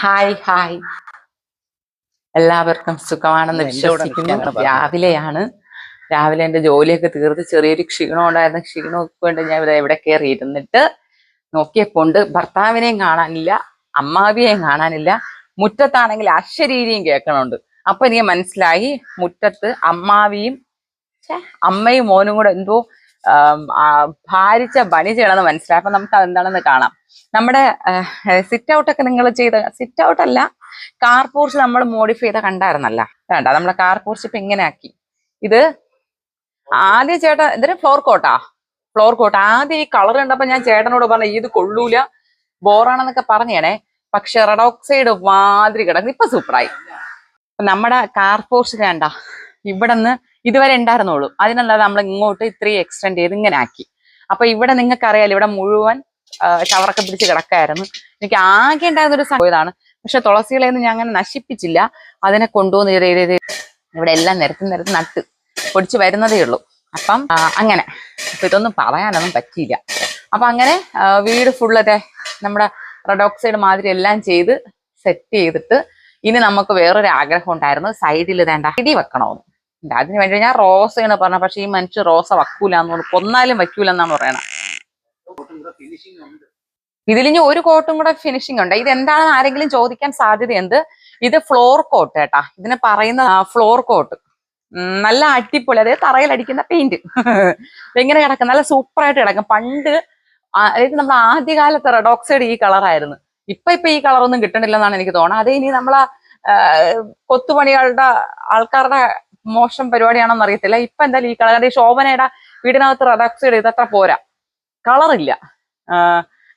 Hi hi എല്ലാവർക്കും സുഖമാണെന്ന് വിശ്വസിക്കുന്നു. രാവിലെ എന്റെ ജോലിയൊക്കെ തീർത്ത് ചെറിയൊരു ക്ഷീണം ഉണ്ടായിരുന്ന ക്ഷീണമൊക്കെ കൊണ്ട് ഞാൻ ഇവിടെ കയറി ഇരുന്നിട്ട് നോക്കിയപ്പോണ്ട് ഭർത്താവിനെയും കാണാനില്ല, അമ്മാവിയെയും കാണാനില്ല, മുറ്റത്താണെങ്കിൽ അശരീരിയും കേൾക്കണുണ്ട്. അപ്പൊ എനിക്ക് മനസ്സിലായി മുറ്റത്ത് അമ്മാവിയും അമ്മയും മോനും കൂടെ എന്തോ ഭാരിച്ച പണി ചെയ്യണമെന്ന് മനസ്സിലായി. അപ്പൊ നമുക്ക് അതെന്താണെന്ന് കാണാം. നമ്മുടെ സിറ്റ് ഔട്ടൊക്കെ നിങ്ങൾ ചെയ്ത സിറ്റ് ഔട്ട് അല്ല, കാർ പോർച്ച് നമ്മൾ മോഡിഫൈ ചെയ്ത കണ്ടായിരുന്നല്ല. വേണ്ട, നമ്മളെ കാർ പോർച്ച് ഇപ്പൊ ഇങ്ങനെ ആക്കി. ഇത് ആദ്യം ചേട്ടൻ എന്തൊരു ഫ്ലോർ കോട്ട് ആദ്യം ഈ കളർ കണ്ടപ്പോ ഞാൻ ചേട്ടനോട് പറഞ്ഞു ഇത് കൊള്ളൂല, ബോറാണെന്നൊക്കെ പറഞ്ഞേണേ. പക്ഷെ റെഡ് ഓക്സൈഡ് മാതിരി കിടക്കുന്നു. ഇപ്പൊ സൂപ്പറായി. നമ്മുടെ കാർ പോർച്ച് വേണ്ട, ഇവിടെ നിന്ന് ഇതുവരെ ഉണ്ടായിരുന്നുള്ളൂ. അതിനല്ലാതെ നമ്മൾ ഇങ്ങോട്ട് ഇത്രയും എക്സ്റ്റെൻഡ് ചെയ്ത് ഇങ്ങനെ ആക്കി. അപ്പൊ ഇവിടെ നിങ്ങൾക്ക് അറിയാലോ, ഇവിടെ മുഴുവൻ ചവറൊക്കെ പിടിച്ച് കിടക്കായിരുന്നു. എനിക്ക് ആകെ ഉണ്ടായിരുന്നൊരു സംഭവം ഇതാണ്. പക്ഷെ തുളസികളെയൊന്നും ഞാൻ അങ്ങനെ നശിപ്പിച്ചില്ല. അതിനെ കൊണ്ടുവന്ന് ഇവിടെ എല്ലാം നിരത്തി നട്ട് പൊടിച്ച് വരുന്നതേ ഉള്ളൂ. അപ്പം അങ്ങനെ അപ്പൊ ഇതൊന്നും പറയാനൊന്നും പറ്റിയില്ല. അപ്പൊ അങ്ങനെ വീട് ഫുള്ളൊക്കെ നമ്മുടെ റെഡ് ഓക്സൈഡ് മാതിരി എല്ലാം ചെയ്ത് സെറ്റ് ചെയ്തിട്ട് ഇനി നമുക്ക് വേറൊരു ആഗ്രഹം ഉണ്ടായിരുന്നു, സൈഡിൽ വേണ്ട ഇടി വെക്കണമെന്ന്. അതിന് വേണ്ടി ഞാൻ റോസയാണ് പറഞ്ഞ, പക്ഷെ ഈ മനുഷ്യർ റോസ വക്കൂലെന്ന് പറഞ്ഞു, കൊന്നാലും വയ്ക്കൂലെന്നാണ് പറയണത്. ഇതിലിഞ്ഞ് ഒരു കോട്ടും കൂടെ ഫിനിഷിംഗ് ഉണ്ട്. ഇത് എന്താണെന്ന് ആരെങ്കിലും ചോദിക്കാൻ സാധ്യതയുണ്ട്. ഇത് ഫ്ലോർ കോട്ട് കേട്ടാ, ഇതിന് പറയുന്ന ഫ്ലോർ കോട്ട്. നല്ല അടിപൊളി, അതായത് തറയിലടിക്കുന്ന പെയിന്റ്. എങ്ങനെ കിടക്കും, നല്ല സൂപ്പറായിട്ട് കിടക്കും. പണ്ട് അതായത് നമ്മൾ ആദ്യകാലത്ത് റെഡ് ഓക്സൈഡ് ഈ കളറായിരുന്നു. ഇപ്പൊ ഈ കളറൊന്നും കിട്ടണില്ലെന്നാണ് എനിക്ക് തോന്നുന്നത്. അതേ ഇനി നമ്മളെ കൊത്തുപണികളുടെ ആൾക്കാരുടെ മോശം പരിപാടിയാണോന്ന് അറിയത്തില്ല. ഇപ്പൊ എന്തായാലും ഈ കളർ, ഈ ശോഭനയുടെ വീടിനകത്ത് റെഡ് ഓക്സൈഡ് ഇതത്ര പോരാ, കളറില്ല.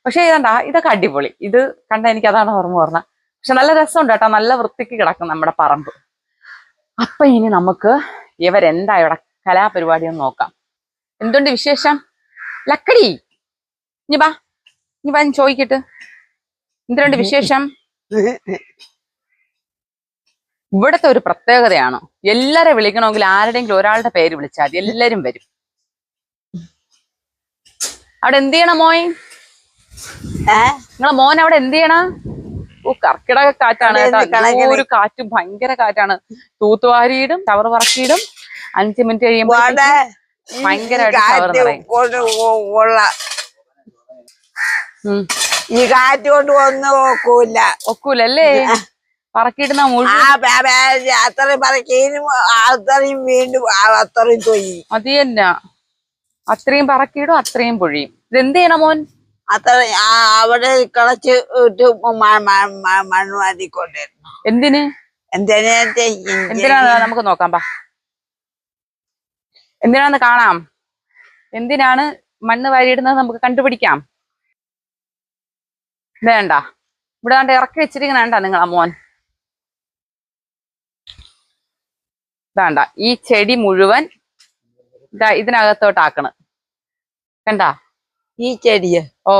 പക്ഷെ ഇതൊക്കെ അടിപൊളി. ഇത് കണ്ട എനിക്ക് അതാണ് ഓർമ്മ പറഞ്ഞത്. പക്ഷെ നല്ല രസമുണ്ട് കേട്ടോ, നല്ല വൃത്തിക്ക് കിടക്കും നമ്മുടെ പറമ്പ്. അപ്പൊ ഇനി നമുക്ക് ഇവരെന്താ ഇവിടെ കലാപരിപാടി ഒന്ന് നോക്കാം. എന്തുണ്ട് വിശേഷം ലക്കടി? ഇനി ബാ ചോദിക്കട്ട്, എന്തുണ്ട് വിശേഷം? ഇവിടത്തെ ഒരു പ്രത്യേകതയാണ്, എല്ലാരെ വിളിക്കണമെങ്കിൽ ആരുടെയെങ്കിലും ഒരാളുടെ പേര് വിളിച്ചാൽ മതി, എല്ലാരും വരും. അവിടെ എന്ത് ചെയ്യണം മോയ്? നിങ്ങളെ മോൻ അവിടെ എന്ത് ചെയ്യണ? കർക്കിടക കാറ്റാണ് കേട്ടോ, ഒരു കാറ്റും ഭയങ്കര കാറ്റാണ്. തൂത്തുവാരിയിടും, ചവറ് പറക്കിയിടും. 5 മിനിറ്റ് കഴിയുമ്പോ ഭയങ്കരമായിട്ട് ഈ കാറ്റ് കൊണ്ട് ഒന്നും ഒക്കൂലല്ലേ? പറക്കിയിടുന്ന അത്രയും പറക്കീനും അത്രയും വീണ്ടും അത്രയും തൊയ്യും. അത് തന്നെ, അത്രയും പറക്കിയിടും അത്രയും പൊഴിയും. ഇത് എന്ത് ചെയ്യണം മോൻ? അത്ര അവിടെ കളച്ച് ഇട്ട് മണ്ണ് മാറ്റിക്കൊണ്ടിരുന്നു. എന്തിന്? എന്തിനാണ് നമുക്ക് നോക്കാം, പാ. എന്തിനാന്ന് കാണാം. എന്തിനാണ് മണ്ണ് വാരിയിടുന്നത് നമുക്ക് കണ്ടുപിടിക്കാം. വേണ്ട, ഇവിടെ കണ്ട് ഇറക്കി വെച്ചിരിക്കണ നിങ്ങളാ മോൻ. വേണ്ട, ഈ ചെടി മുഴുവൻ ഇതിനകത്തോട്ടാക്കണ് കണ്ട. ഈ ചെടിയ ഓ,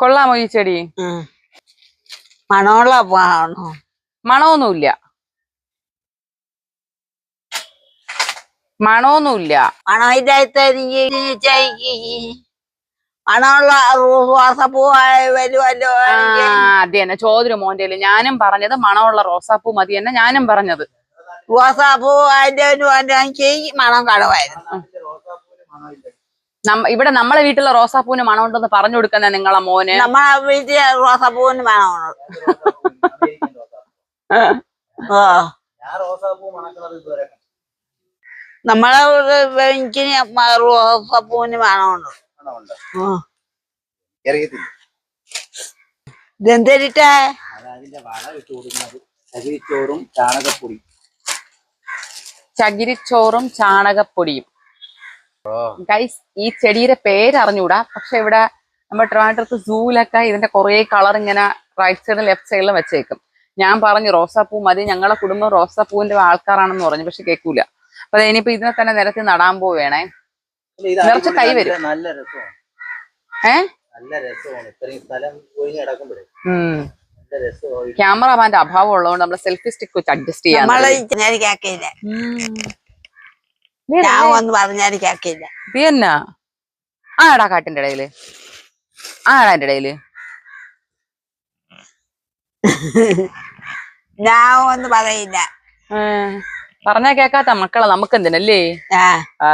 കൊള്ളാമോ ഈ ചെടി? മണമൊന്നുമില്ല. മണമുള്ള റോസാപ്പൂ വരുമല്ലോ. അത് തന്നെ ചോദ്യ മോന്റെ. ഞാനും പറഞ്ഞത് മണമുള്ള റോസാപ്പൂ മതി തന്നെ ഞാനും പറഞ്ഞത്. റോസാപ്പൂ മണം കടവായിരുന്നു. ഇവിടെ നമ്മളെ വീട്ടിലെ റോസാപ്പൂവിന് മണമുണ്ടെന്ന് പറഞ്ഞു കൊടുക്കുന്ന നിങ്ങളെ മോന്. നമ്മളെ വീട്ടിലെ റോസാപ്പൂവിന് മണമാണ്. നമ്മളെ എനിക്ക് റോസാപ്പൂവിന് മണമുണ്ട്. ഇതെന്തരിട്ടേ? ചകിരിച്ചോറും ചാണകപ്പൊടിയും. ഗൈസ്, ഈ ചെടിയുടെ പേരറിഞ്ഞൂടാ. പക്ഷെ ഇവിടെ നമ്മുടെ ട്രിവാൻഡ്രത്ത് സൂലൊക്കെ ഇതിന്റെ കുറെ കളർ ഇങ്ങനെ റൈറ്റ് സൈഡിലും ലെഫ്റ്റ് സൈഡിലും വെച്ചേക്കും. ഞാൻ പറഞ്ഞു റോസാപ്പൂ മതി, ഞങ്ങളെ കുടുംബം റോസാപ്പൂവിന്റെ ആൾക്കാരാണെന്ന് പറഞ്ഞു. പക്ഷെ കേൾക്കൂല. അപ്പൊ ഇനിയിപ്പോ ഇതിനെ തന്നെ നിരത്തി നടാൻ പോവേണേ. നിറച്ച് കൈ വരും. ക്യാമറമാന്റെ അഭാവം ഉള്ളതുകൊണ്ട് നമ്മള് സെൽഫി സ്റ്റിക്ക് വെച്ച് അഡ്ജസ്റ്റ് ചെയ്യാം. ആടാ കാട്ടിന്റെ ഇടയില് ആടാ എന്റെ ഇടയില് ഞാൻ ഒന്നും പറയില്ല. പറഞ്ഞാ കേക്കാത്ത മക്കളെ നമുക്ക് എന്തിനല്ലേ. ആ ആ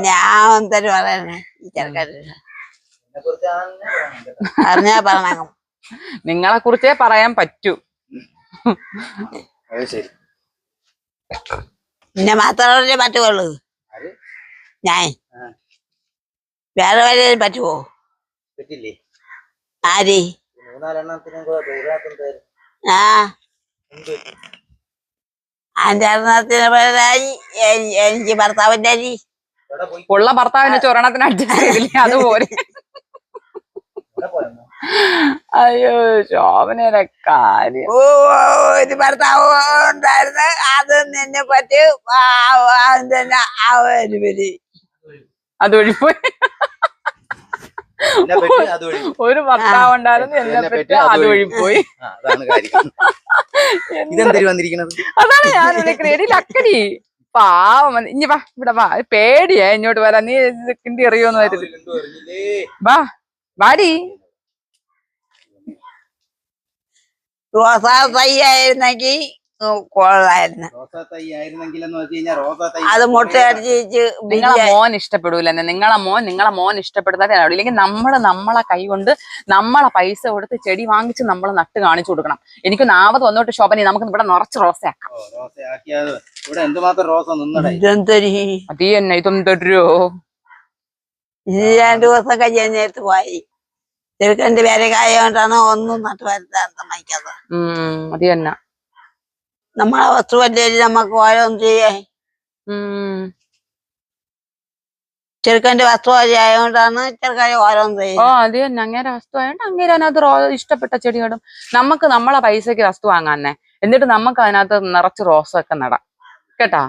ഞാൻ എന്തൊരു പറയണേ ഈ ചെറുക്കൻ പറഞ്ഞാ പറഞ്ഞ നിങ്ങളെ കുറിച്ചേ പറയാൻ പറ്റൂ. പിന്നെ മാത്രമല്ലേ പറ്റുള്ളൂ. ഞാൻ വേറെ വരെ പറ്റുമോ? ആര്? ആ അന്റെ അറുന്നതിന് പേരായി എനിക്ക് ഭർത്താവിന്റെ അരി ഉള്ള ഭർത്താവിനെ ചൊരണത്തിന് അഡ്ജസ്റ്റ് ചെയ്തില്ലേ അതുപോലെ. അയ്യോ ശോഭനയുടെ കാര്യം. ഒരു ഭർത്താവ് ഉണ്ടായിരുന്നു. അത് നിന്നെ പറ്റി അത് ഒഴിപ്പോയി. ഒരു ഭർത്താവ് ഉണ്ടായിരുന്നു എന്നെ പറ്റി അത് ഒഴിപ്പോയി. അതാണ് ഞാൻ വിളിക്കുന്നത്. ലക്കടി പാവം ഇനി വാ ഇവിടെ വാ. പേടിയാ ഇങ്ങോട്ട് വരാൻ. നീ കിണ്ടി അറിയോന്ന് വരില്ല. വാ വാടി. റോസാ തൈ ആയിരുന്നെങ്കിൽ കൊള്ളായിരുന്നു. അത് മുട്ടയടിച്ച് നിങ്ങളെ മോൻ ഇഷ്ടപ്പെടൂല. നിങ്ങളെ മോൻ ഇഷ്ടപ്പെടുന്നതേ ഉള്ളൂ. ഇല്ലെങ്കിൽ നമ്മളെ കൈ കൊണ്ട് നമ്മളെ പൈസ കൊടുത്ത് ചെടി വാങ്ങിച്ച് നമ്മൾ നട്ട് കാണിച്ചു കൊടുക്കണം. എനിക്ക് നാവത് വന്നോട്ട് ശോഭന നമുക്ക് ഇവിടെ നിറച്ച് റോസയാക്കാം. അത് തന്നെ ഇതൊന്തരോ. ഇത് 2 ദിവസം കഴിയാൻ നേരത്ത് പോയി. ചെറുക്കന്റെ പേരെ കായോണ്ടാണ് ഒന്നും നട്ട് വരുത്താൻ സമ്മതിക്കാത്തത്. അത് തന്നെ നമ്മളെ വസ്തുവല്ലേ നമുക്ക് ഓരോന്നും ചെയ്യേ. ചെറുക്കന്റെ വസ്തു ആയതുകൊണ്ടാണ് ചെറുക്കൻ ഓരോന്നും ചെയ്യുന്നത്. അത് തന്നെ അങ്ങേരെ വസ്തു ആയതുകൊണ്ട് അങ്ങേര് അതിനകത്ത് ഇഷ്ടപ്പെട്ട ചെടികളും നമുക്ക് നമ്മളെ പൈസക്ക് വസ്തു വാങ്ങാന്നെ. എന്നിട്ട് നമുക്ക് അതിനകത്ത് നിറച്ച് റോസൊക്കെ നടാം കേട്ടാ.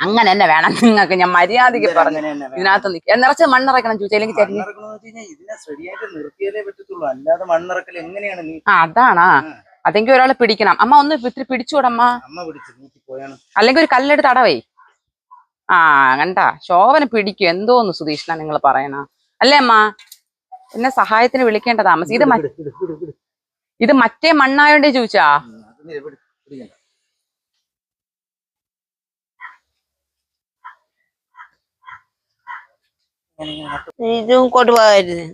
അങ്ങനെ തന്നെ വേണം നിങ്ങൾക്ക്. ഞാൻ മര്യാദക്ക് പറഞ്ഞു ഇതിനകത്ത് നിറച്ച് മണ്ണിറക്കണം ചോദിച്ചാൽ അല്ലെങ്കിൽ ചെല്ലി. അതാണാ. അതെങ്കിൽ ഒരാളെ പിടിക്കണം. അമ്മ ഒന്ന് ഇത്തിരി പിടിച്ചുകൂടമ്മ. അല്ലെങ്കിൽ ഒരു കല്ലെടുത്ത് അടവേ. കണ്ടാ ശോഭന പിടിക്കും. എന്തോന്ന് സുധീഷ്ണ നിങ്ങൾ പറയണ അല്ലേ അമ്മ. എന്നെ സഹായത്തിന് വിളിക്കേണ്ട താമസം. ഇത് മറ്റേ മണ്ണായോണ്ടേ ചോദിച്ചാ. ഇതും കൊണ്ടുപോകരുത്.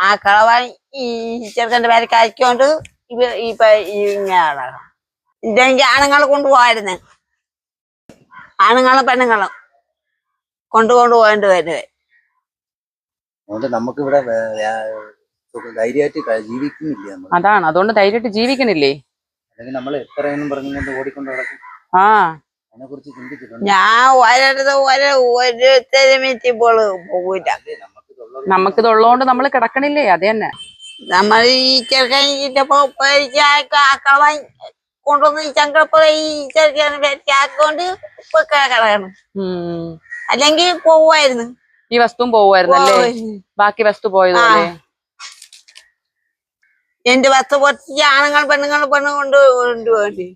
ആ കളവാൻ ഈ ചെറുക്കന്റെ പേരെ കഴിക്കൊണ്ട് ഇപ്പൊ ഇങ്ങനെ ഇതെങ്കിൽ ആണുങ്ങളെ കൊണ്ടുപോകായിരുന്നു. ആണുങ്ങളും പെണ്ണുങ്ങളും കൊണ്ടുപോകേണ്ടി വരുവേ. നമുക്ക് ഇവിടെ ധൈര്യമായിട്ട് ജീവിക്കുന്നില്ല. അതാണ്. അതുകൊണ്ട് ധൈര്യമായിട്ട് ജീവിക്കണില്ലേ. അല്ലെങ്കിൽ നമ്മൾ എത്രയെന്നും പറഞ്ഞുകൊണ്ട് ഓടിക്കൊണ്ട് നടക്കും. അതിനെ കുറിച്ച് ചിന്തിച്ചിട്ടുണ്ട്. ഞാൻ ഓരോരുത്തരും ഇപ്പോൾ പോകൂല. നമുക്കിത് ഉള്ളതുകൊണ്ട് നമ്മൾ കിടക്കണില്ലേ. അത് തന്നെ നമ്മൾ ഈ ചെറുക്കൻ കൊണ്ടുവന്ന് ഈ ചങ്കപ്പ ഈ ചെറുക്കാണ്ട് കിടക്കണം. അല്ലെങ്കിൽ പോവായിരുന്നു. ഈ വസ്തുവും പോവായിരുന്നല്ലേ. ബാക്കി വസ്തു പോയതല്ലേ. എന്റെ വസ്തു പൊട്ടിച്ച് ആണുങ്ങൾ പെണ്ണുങ്ങൾ കൊണ്ടുപോകണ്ടി.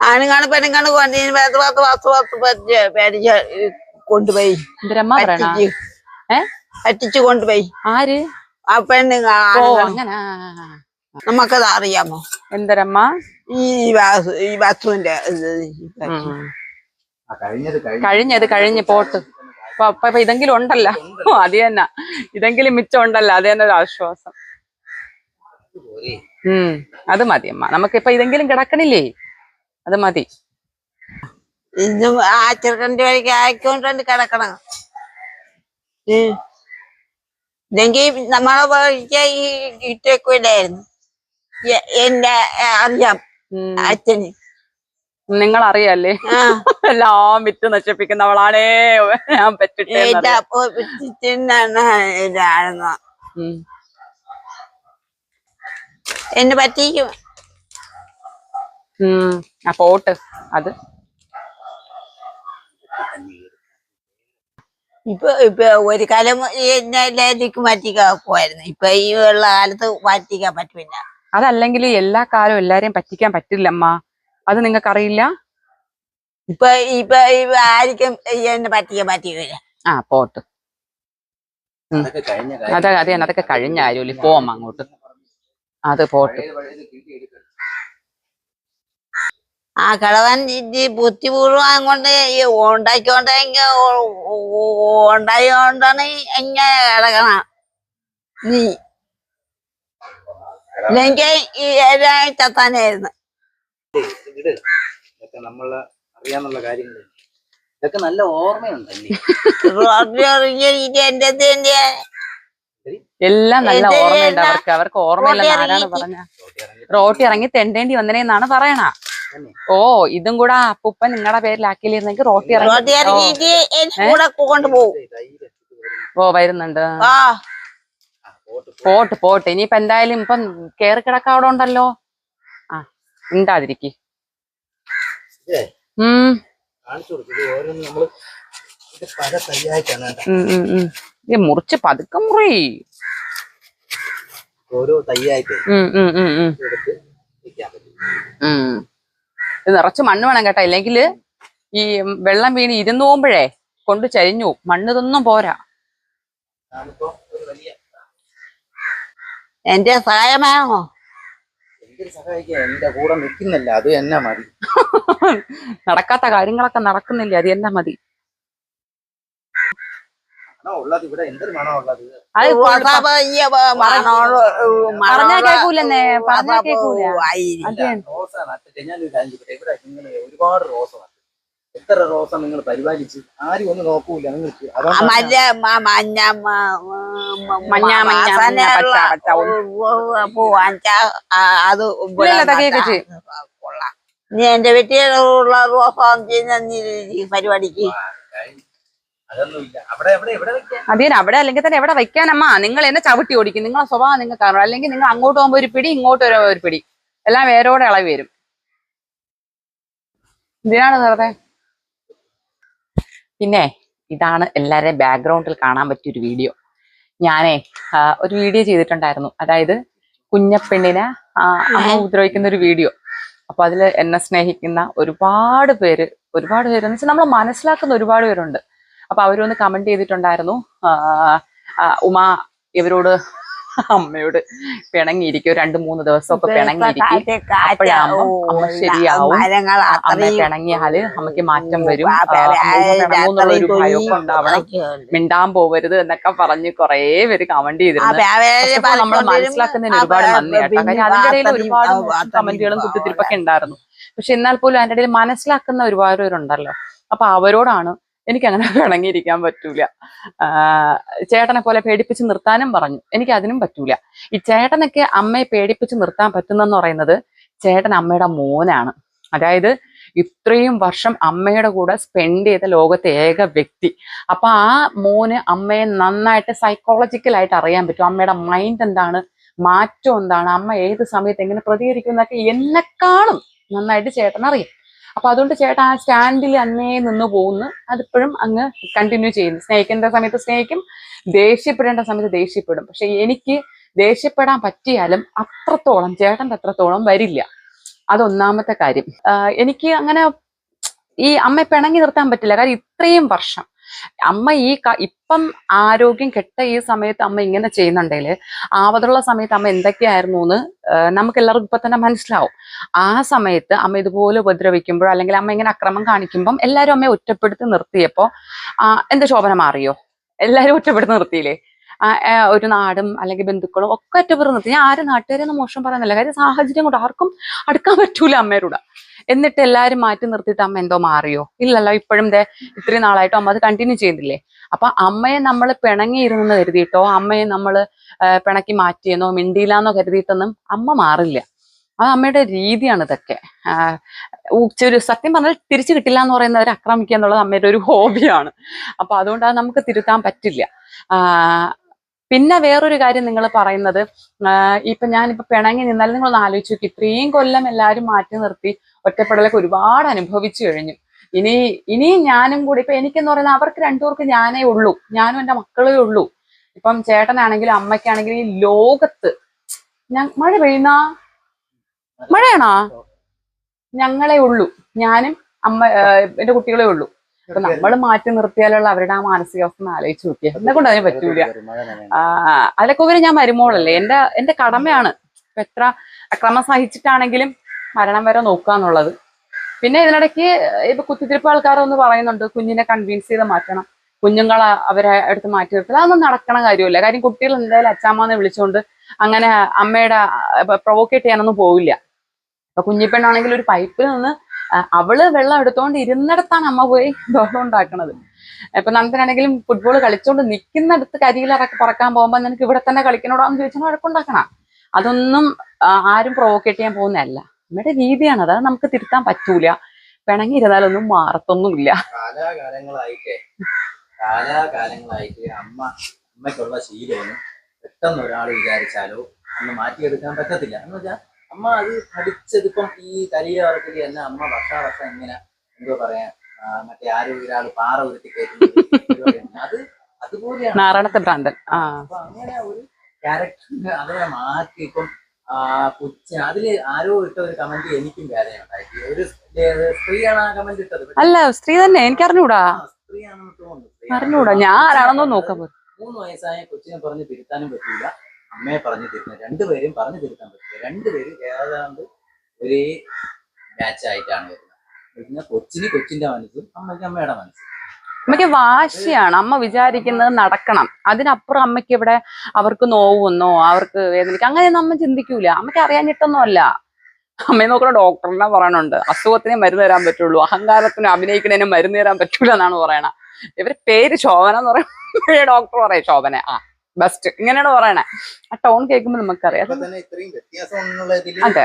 ആണുങ്ങൾ പെണ്ണുങ്ങൾ പേടിച്ച് കൊണ്ടുപോയി. പറ്റിച്ചു കൊണ്ടുപോയി. ആര്? ആ പെണ്ണുങ്ങൾ. നമുക്കത് അറിയാമോ? എന്തരമ്മ ഈ വസ്തുവിന്റെ കഴിഞ്ഞ് പോട്ട്. അപ്പൊ ഇതെങ്കിലും ഉണ്ടല്ലോ. അത് തന്നെ ഇതെങ്കിലും മിച്ചം ഉണ്ടല്ലോ. അത് തന്നെ ഒരു ആശ്വാസം. അത് മതി അമ്മ. നമുക്കിപ്പൊ ഇതെങ്കിലും കിടക്കണില്ലേ. അത് മതി. ഇതും ആ ചെറുക്കൻ്റെ വഴിക്ക് ആയിക്കൊണ്ടുണ്ട് കിടക്കണം. ഇല്ലെങ്കിൽ നമ്മളെ വഴിക്ക് ഈ ഇട്ടേക്കൂലായിരുന്നു. എന്റെ അറിയാം അച്ഛന്. നിങ്ങൾ അറിയാല്ലേ. എല്ലാം വിറ്റ് നശിപ്പിക്കുന്നവളാണേ ഞാൻ പറ്റിട്ട്. എന്നെ പറ്റിക്കും. പോട്ട്. അത് ഇപ്പൊ ഒരു കാലം എല്ലാവർക്കും മാറ്റിക്കാൻ പോയിരുന്നു. ഇപ്പൊ ഈ ഉള്ള കാലത്ത് മാറ്റിക്കാൻ പറ്റില്ല. അതല്ലെങ്കിൽ എല്ലാ കാലവും എല്ലാരെയും പറ്റിക്കാൻ പറ്റില്ലമ്മ. അത് നിങ്ങൾക്കറിയില്ല. ഇപ്പൊ ആർക്കും എന്നെ പറ്റിക്കാൻ പറ്റില്ല. പോട്ട്. അതൊക്കെ കഴിഞ്ഞ അതെ അതെ അതൊക്കെ കഴിഞ്ഞ കാര്യമില്ല പോവാം അങ്ങോട്ട് അത് പോട്ട് ആ കിളവൻ ഈ ബുദ്ധിപൂർവം കൊണ്ട് ഈ ഉണ്ടായിക്കൊണ്ടാണ് ഇങ്ങനെ കിടക്കണ നീ ഇല്ലെങ്കിൽ ഈ ഏഴായി ചത്താനായിരുന്നു. ഇട് ഇതൊക്കെ നമ്മള് അറിയാന്നുള്ള കാര്യങ്ങൾ ഇതൊക്കെ നല്ല ഓർമ്മയുണ്ടല്ലേ. എന്റെ എല്ലാം നല്ല ഇത് ഓർമ്മയുണ്ട് എന്നാ? അവർക്ക് ഓർമ്മയില്ലെന്ന് റോട്ടി ആരാണ് ഇറങ്ങി. പറഞ്ഞ റോട്ടി ഇറങ്ങി തെണ്ടേണ്ടി വന്നേന്നാണ് പറയണ. തന്നെ. ഓ ഇതും കൂടെ അപ്പൂപ്പൻ നിങ്ങളുടെ പേരിലാക്കിയില്ലെങ്കിൽ റോട്ടി റോട്ടി ഇറങ്ങി ഇറങ്ങിയിട്ട് എന്നെ കൂടെ കൊണ്ടുപോകും. ഓ വരുന്നുണ്ട്. ആ പോട്ട് ഇനിയിപ്പൊ എന്തായാലും ഇപ്പം കേറി കിടക്ക അവിടെ ഉണ്ടല്ലോ. ആ ഉണ്ടാതിരിക്കി. കാണിച്ചു കൊടുക്കും ഓരോന്ന് നമ്മള് ഇത് പല തയ്യായിട്ടാണ് ഇത് മുറിച്ച് പതുക്കെ മുറി. ഓരോ തയ്യായിട്ട് എടുത്ത് വെക്കാൻ പറ്റും. ഇത് നിറച്ച് മണ്ണ് വേണം കേട്ടോ, ഇല്ലെങ്കിൽ ഈ വെള്ളം വീണ് ഇരുന്ന് പോകുമ്പോഴേ കൊണ്ട് ചരിഞ്ഞു. മണ്ണ് ഇതൊന്നും പോരാ. ഞാനിപ്പോ ഒരു വലിയ എന്റെ സഹായമാണോ? എന്തൊരു സഹായിക്കാൻ എന്റെ കൂടെ നിൽക്കുന്നില്ല, അത് എന്നാ മതി. നടക്കാത്ത കാര്യങ്ങളൊക്കെ നടക്കുന്നില്ല, അത് എന്നാ മതി. മണോ ഉള്ളത് ഇവിടെ എന്തൊരു മണോ ഉള്ളത്. അത് പറഞ്ഞാ കേക്കൂലെന്നേ, പറഞ്ഞാ കേക്കൂല. റോസ നട്ടിട്ട് ഞാനൊരു കാര്യം ചെയ്യട്ടെ, ഇവിടെ നിങ്ങൾ ഒരുപാട് റോസ നട്ടു. എത്ര റോസ നിങ്ങൾ പരിപാലിച്ച് ആരും ഒന്നും നോക്കൂല നിങ്ങൾക്ക്. നീ എന്റെ വീട്ടിലുള്ള റോസ പരിപാടിക്ക് അതൊന്നുമില്ല. അവിടെ എവിടെ എവിടെ വെക്കാൻ അതേ അവിടെ അല്ലെങ്കിൽ തന്നെ എവിടെ വെക്കാനമ്മ? നിങ്ങൾ എന്നെ ചവിട്ടി ഓടിക്കും, നിങ്ങളെ സ്വഭാവം നിങ്ങൾക്ക് കാണും. അല്ലെങ്കിൽ നിങ്ങൾ അങ്ങോട്ട് പോകുമ്പോ ഒരു പിടി, ഇങ്ങോട്ട് വരുമ്പോ ഒരു പിടി, എല്ലാം വേരോടെ ഇളവി വരും. ഇതിനാണ് വെറുതെ. പിന്നെ ഇതാണ് എല്ലാവരുടെയും ബാക്ക്ഗ്രൗണ്ടിൽ കാണാൻ പറ്റിയൊരു വീഡിയോ. ഞാനേ ഒരു വീഡിയോ ചെയ്തിട്ടുണ്ടായിരുന്നു, അതായത് കുഞ്ഞപ്പെണ്ണിനെ അമ്മ ഉപദ്രവിക്കുന്ന ഒരു വീഡിയോ. അപ്പൊ അതില് എന്നെ സ്നേഹിക്കുന്ന ഒരുപാട് പേര് എന്ന് വെച്ചാൽ നമ്മൾ മനസ്സിലാക്കുന്ന ഒരുപാട് പേരുണ്ട്. അപ്പൊ അവരൊന്ന് കമന്റ് ചെയ്തിട്ടുണ്ടായിരുന്നു, ഉമ ഇവരോട് അമ്മയോട് പിണങ്ങിയിരിക്കും, 2-3 ദിവസമൊക്കെ പിണങ്ങിയിരിക്കും, അപ്പോഴാകുമ്പോ അമ്മ ശരിയാവും, അമ്മ പിണങ്ങിയാല് അമ്മയ്ക്ക് മാറ്റം വരും, പിണങ്ങുന്നുള്ള ഒരു ഭയമൊക്കെ ഉണ്ടാവണം, മിണ്ടാൻ പോവരുത് എന്നൊക്കെ പറഞ്ഞ് കുറെ പേര് കമന്റ് ചെയ്തിരുന്നു. നമ്മൾ മനസ്സിലാക്കുന്നതിന് ഒരുപാട് നന്ദി കേട്ടോ. കാര്യം അതിന്റെ ഇടയിൽ ഒരുപാട് കമന്റുകളും കുത്തിത്തിരിപ്പൊക്കെ ഉണ്ടായിരുന്നു. പക്ഷെ എന്നാൽ പോലും അതിന്റെ ഇടയിൽ മനസ്സിലാക്കുന്ന ഒരുപാട് പേരുണ്ടല്ലോ. അപ്പൊ അവരോടാണ് എനിക്ക് അങ്ങനെ പിണങ്ങിയിരിക്കാൻ പറ്റൂല. ചേട്ടനെ പോലെ പേടിപ്പിച്ച് നിർത്താനും പറഞ്ഞു, എനിക്ക് അതിനും പറ്റൂല. ഈ ചേട്ടനൊക്കെ അമ്മയെ പേടിപ്പിച്ച് നിർത്താൻ പറ്റുന്നെന്ന് പറയുന്നത് ചേട്ടൻ അമ്മയുടെ മോനാണ്. അതായത് ഇത്രയും വർഷം അമ്മയുടെ കൂടെ സ്പെൻഡ് ചെയ്ത ലോകത്തെ ഏക വ്യക്തി. അപ്പൊ ആ മോന് അമ്മയെ നന്നായിട്ട് സൈക്കോളജിക്കലായിട്ട് അറിയാൻ പറ്റും. അമ്മയുടെ മൈൻഡ് എന്താണ്, മാറ്റം എന്താണ്, അമ്മ ഏത് സമയത്ത് എങ്ങനെ പ്രതികരിക്കും എന്നൊക്കെ എന്നെക്കാളും നന്നായിട്ട് ചേട്ടൻ അറിയാം. അപ്പൊ അതുകൊണ്ട് ചേട്ടൻ ആ സ്റ്റാൻഡിൽ അന്നേ നിന്ന് പോകുന്നു, അതിപ്പോഴും അങ്ങ് കണ്ടിന്യൂ ചെയ്യുന്നു. സ്നേഹിക്കേണ്ട സമയത്ത് സ്നേഹിക്കും, ദേഷ്യപ്പെടേണ്ട സമയത്ത് ദേഷ്യപ്പെടും. പക്ഷെ എനിക്ക് ദേഷ്യപ്പെടാൻ പറ്റിയാലും അത്രത്തോളം ചേട്ടൻ്റെ അത്രത്തോളം വരില്ല. അതൊന്നാമത്തെ കാര്യം. എനിക്ക് അങ്ങനെ ഈ അമ്മയെ പിണങ്ങി നിർത്താൻ പറ്റില്ല. കാര്യം ഇത്രയും വർഷം അമ്മ ഇപ്പം ആരോഗ്യം കെട്ട ഈ സമയത്ത് അമ്മ ഇങ്ങനെ ചെയ്യുന്നുണ്ടെങ്കിൽ ആവതുള്ള സമയത്ത് അമ്മ എന്തൊക്കെയായിരുന്നു എന്ന് നമുക്ക് എല്ലാവർക്കും ഇപ്പൊ തന്നെ മനസ്സിലാവും. ആ സമയത്ത് അമ്മ ഇതുപോലെ ഉപദ്രവിക്കുമ്പോഴോ അല്ലെങ്കിൽ അമ്മ ഇങ്ങനെ അക്രമം കാണിക്കുമ്പം എല്ലാവരും അമ്മയെ ഒറ്റപ്പെടുത്തി നിർത്തിയപ്പോ എന്ത് ശോഭന മാറിയോ? എല്ലാവരും ഒറ്റപ്പെടുത്തി നിർത്തിയില്ലേ? ഒരു നാടും അല്ലെങ്കിൽ ബന്ധുക്കളും ഒക്കെ ഒറ്റപ്പെടുത്തി നിർത്തി. ഞാൻ ആരും നാട്ടുകാരെയൊന്നും മോശം പറയുന്നില്ല, കാര്യം സാഹചര്യം കൊണ്ട് ആർക്കും അടുക്കാൻ പറ്റൂല അമ്മയോട്. എന്നിട്ട് എല്ലാവരും മാറ്റി നിർത്തിയിട്ട് അമ്മ എന്തോ മാറിയോ? ഇല്ലല്ലോ, ഇപ്പോഴും ഇത്രയും നാളായിട്ടും അമ്മ അത് കണ്ടിന്യൂ ചെയ്യുന്നില്ലേ? അപ്പൊ അമ്മയെ നമ്മൾ പിണങ്ങിയിരുന്നെന്ന് കരുതിയിട്ടോ അമ്മയെ നമ്മൾ പിണക്കി മാറ്റിയെന്നോ മിണ്ടിയില്ലാന്നോ കരുതിയിട്ടൊന്നും അമ്മ മാറില്ല. അത് അമ്മയുടെ രീതിയാണ് ഇതൊക്കെ. ഒരു സത്യം പറഞ്ഞാൽ തിരിച്ചു കിട്ടില്ല എന്ന് പറയുന്നവരെ ആക്രമിക്കുക എന്നുള്ളത് അമ്മയുടെ ഒരു ഹോബിയാണ്. അപ്പൊ അതുകൊണ്ട് അത് നമുക്ക് തിരുത്താൻ പറ്റില്ല. പിന്നെ വേറൊരു കാര്യം നിങ്ങൾ പറയുന്നത്, ഇപ്പൊ ഞാനിപ്പോ പിണങ്ങി നിന്നാലും നിങ്ങളൊന്ന് ആലോചിച്ച് നോക്കി, ഇത്രയും കൊല്ലം എല്ലാവരും മാറ്റി നിർത്തി ഒറ്റപ്പെടലൊക്കെ ഒരുപാട് അനുഭവിച്ചു കഴിഞ്ഞു. ഇനിയും ഞാനും കൂടി, ഇപ്പൊ എനിക്കെന്ന് പറയുന്നത് അവർക്ക് രണ്ടുപേർക്ക് ഞാനേ ഉള്ളൂ, ഞാനും എൻ്റെ മക്കളേ ഉള്ളൂ. ഇപ്പം ചേട്ടനാണെങ്കിലും അമ്മയ്ക്കാണെങ്കിലും ഈ ലോകത്ത് മഴ പെയ്യുന്ന മഴയാണോ? ഞങ്ങളെ ഉള്ളൂ, ഞാനും അമ്മ എൻ്റെ കുട്ടികളെ ഉള്ളൂ. അപ്പൊ നമ്മൾ മാറ്റി നിർത്തിയാലുള്ള അവരുടെ ആ മാനസികാവസ്ഥ ഒന്ന് ആലോചിച്ച് നോക്കിയാൽ എന്നെ കൊണ്ട് അതിന് പറ്റൂല. അതിലൊക്കെ ഉപരി ഞാൻ മരുമോളല്ലേ, എന്റെ കടമയാണ്. ഇപ്പൊ എത്ര അക്രമം സഹിച്ചിട്ടാണെങ്കിലും മരണം വരെ നോക്കുക എന്നുള്ളത്. പിന്നെ ഇതിനിടയ്ക്ക് ഇപ്പൊ കുത്തിത്തിരിപ്പ് ആൾക്കാരൊന്ന് പറയുന്നുണ്ട് കുഞ്ഞിനെ കൺവിൻസ് ചെയ്ത് മാറ്റണം, കുഞ്ഞുങ്ങളെ അവരെ അടുത്ത് മാറ്റി നിർത്തില്ല. അതൊന്നും നടക്കണ കാര്യമില്ല. കാര്യം കുട്ടികൾ എന്തായാലും അച്ചാമ്മന്ന് വിളിച്ചുകൊണ്ട് അങ്ങനെ അമ്മയുടെ പ്രൊവോക്കേറ്റ് ചെയ്യാനൊന്നും പോവില്ല. ഇപ്പൊ കുഞ്ഞിപ്പെണ്ണാണെങ്കിൽ ഒരു പൈപ്പിൽ നിന്ന് അവള് വെള്ളം എടുത്തോണ്ട് ഇരുന്നിടത്താണ് അമ്മ പോയി ബഹളം ഉണ്ടാക്കണത്. ഇപ്പൊ നമുക്കാണെങ്കിലും ഫുട്ബോൾ കളിച്ചോണ്ട് നിൽക്കുന്നിടത്ത് കരിയിലിറക്കി പറക്കാൻ പോകുമ്പോ നിനക്ക് ഇവിടെ തന്നെ കളിക്കണോടാന്ന് ചോദിച്ചാൽ വഴക്കുണ്ടാക്കണ. അതൊന്നും ആരും പ്രൊവോക്കേറ്റ് ചെയ്യാൻ പോകുന്നതല്ല. അമ്മയുടെ രീതിയാണ്, അത് നമുക്ക് തിരുത്താൻ പറ്റൂല. പിണങ്ങി ഇരുന്നാലൊന്നും മാറത്തൊന്നുമില്ല. കാലാകാലങ്ങളായിട്ട് അമ്മയ്ക്കുള്ള ശീലമൊന്നും പെട്ടെന്ന് ഒരാൾ വിചാരിച്ചാലോ അന്ന് മാറ്റിയെടുക്കാൻ പറ്റത്തില്ല. എന്ന് വെച്ചാൽ അമ്മ അത് പഠിച്ചതിപ്പം ഈ കരിയവർക്കിൽ തന്നെ അമ്മ വർഷം ഇങ്ങനെ എന്തോ പറയാ മറ്റേ ആരും ഒരാൾ പാറ ഉരുത്തി കയറ്റുന്നത് അത് അതുപോലെയാണ് നാരായണത്തെ ഭ്രാന്തൻ. അപ്പൊ അങ്ങനെ ഒരു ക്യാരക്ടർ അതേ മാറ്റി ഇപ്പം അതില് ആരോ ഇട്ട ഒരു കമന്റ് എനിക്കും വേദനയുണ്ടായി. ഒരു സ്ത്രീയാണ് ആ കമന്റ് ഇട്ടത്. അല്ല, സ്ത്രീ തന്നെ, എനിക്ക് അറിഞ്ഞൂടാ. സ്ത്രീയാണെന്ന് തോന്നുന്നു. അറിഞ്ഞൂടാ, ഞാൻ ആരാണെന്നോ നോക്കാൻ പോയി. 3 വയസ്സായ കൊച്ചിനെ പറഞ്ഞ് തിരുത്താനും പറ്റൂല, അമ്മയെ പറഞ്ഞ് തിരുത്താൻ രണ്ടുപേരും പറഞ്ഞ് തിരുത്താൻ പറ്റില്ല. രണ്ടുപേരും ഏതാണ്ട് ഒരേ ബാച്ചായിട്ടാണ് വരുന്നത്. പിന്നെ കൊച്ചിന് കൊച്ചിന്റെ മനസ്സും അമ്മയ്ക്ക് അമ്മയുടെ മനസ്സും. അമ്മയ്ക്ക് വാശിയാണ്, അമ്മ വിചാരിക്കുന്നത് നടക്കണം. അതിനപ്പുറം അമ്മയ്ക്ക് ഇവിടെ അവർക്ക് നോവുന്നോ അവർക്ക് വേദനിക്കും അങ്ങനെയൊന്നും അമ്മ ചിന്തിക്കൂല. അമ്മയ്ക്ക് അറിയാനിട്ടൊന്നും അല്ല. അമ്മയെ നോക്കുന്ന ഡോക്ടറിനെ പറയണുണ്ട് അസുഖത്തിന് മരുന്ന് തരാൻ പറ്റുള്ളൂ, അഹങ്കാരത്തിന് അഭിനയിക്കുന്നതിന് മരുന്ന് തരാൻ പറ്റൂല എന്നാണ് പറയണ. ഇവര് പേര് ശോഭന എന്ന് പറയുമ്പോൾ ഡോക്ടർ പറയും ശോഭന ബെസ്റ്റ് ഇങ്ങനെയാണ് പറയണേ. ആ ടോൺ കേൾക്കുമ്പോൾ നമുക്കറിയാം അതെ